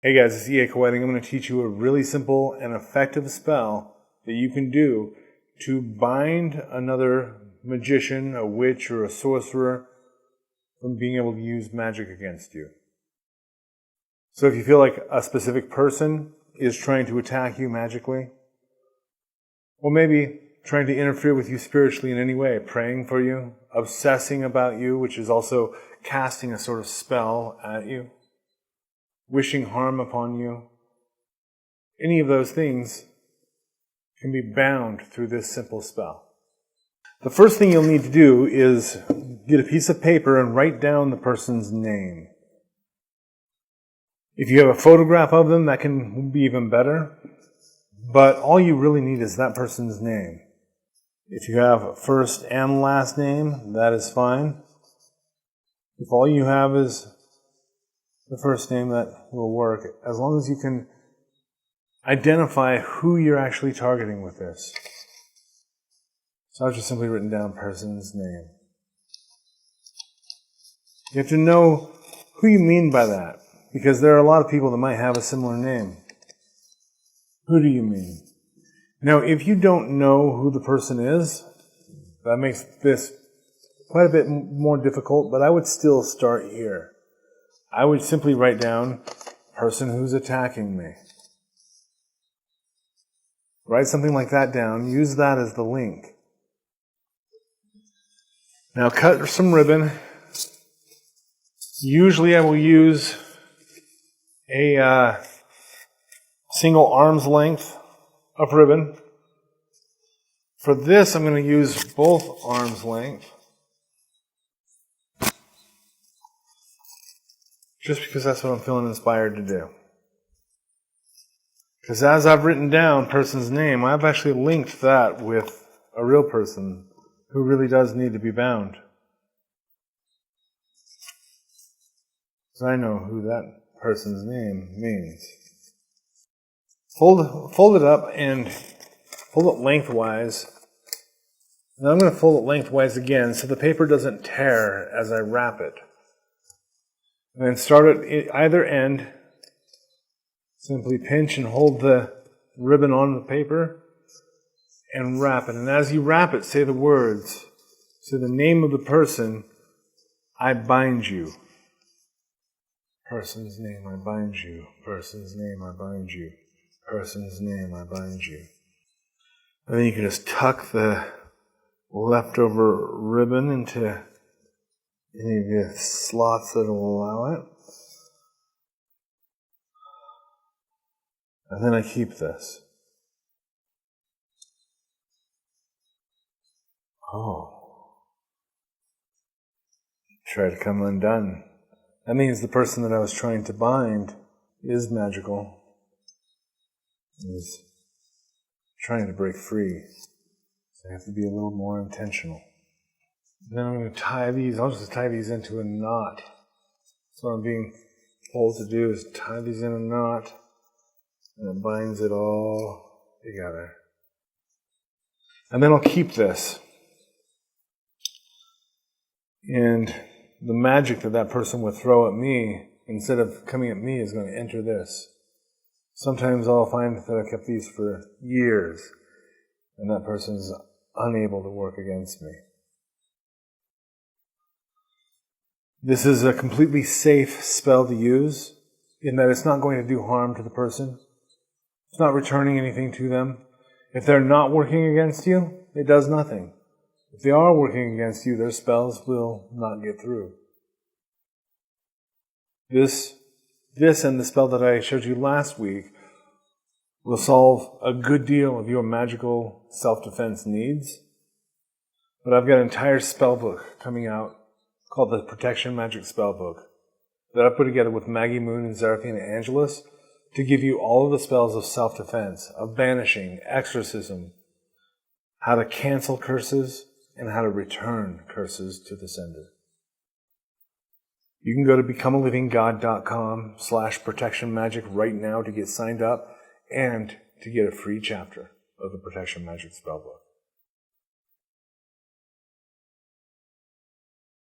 Hey guys, it's E.A. Koetting. I'm going to teach you a really simple and effective spell that you can do to bind another magician, a witch, or a sorcerer from being able to use magic against you. So if you feel like a specific person is trying to attack you magically, or maybe trying to interfere with you spiritually in any way, praying for you, obsessing about you, which is also casting a sort of spell at you, wishing harm upon you, any of those things can be bound through this simple spell. The first thing you'll need to do is get a piece of paper and write down the person's name. If you have a photograph of them, that can be even better, but all you really need is that person's name. If you have a first and last name, that is fine. If all you have is the first name, that will work, as long as you can identify who you're actually targeting with this. So I've just simply written down person's name. You have to know who you mean by that, because there are a lot of people that might have a similar name. Who do you mean? Now, if you don't know who the person is, that makes this quite a bit more difficult, but I would still start here. I would simply write down person who's attacking me. Write something like that down. Use that as the link. Now cut some ribbon. Usually I will use a single arm's length of ribbon. For this, I'm going to use both arm's length, just because that's what I'm feeling inspired to do. Because as I've written down person's name, I've actually linked that with a real person who really does need to be bound. So I know who that person's name means. Fold it up and fold it lengthwise. Now I'm going to fold it lengthwise again so the paper doesn't tear as I wrap it. And then start at either end. Simply pinch and hold the ribbon on the paper and wrap it. And as you wrap it, say the words. Say the name of the person. I bind you. Person's name, I bind you. Person's name, I bind you. Person's name, I bind you. And then you can just tuck the leftover ribbon into any of the slots that will allow it. And then I keep this. Oh. Try to come undone. That means the person that I was trying to bind is magical. Is trying to break free. So I have to be a little more intentional. Then I'm going to tie these. I'll just tie these into a knot. So what I'm being told to do is tie these in a knot. And it binds it all together. And then I'll keep this. And the magic that that person would throw at me, instead of coming at me, is going to enter this. Sometimes I'll find that I've kept these for years, and that person is unable to work against me. This is a completely safe spell to use, in that it's not going to do harm to the person. It's not returning anything to them. If they're not working against you, it does nothing. If they are working against you, their spells will not get through. This and the spell that I showed you last week will solve a good deal of your magical self-defense needs. But I've got an entire spell book coming out called the Protection Magic Spell Book that I put together with Maggie Moon and Zeraphina Angelus to give you all of the spells of self-defense, of banishing, exorcism, how to cancel curses, and how to return curses to the sender. You can go to becomealivinggod.com/protectionmagic right now to get signed up and to get a free chapter of the Protection Magic Spellbook.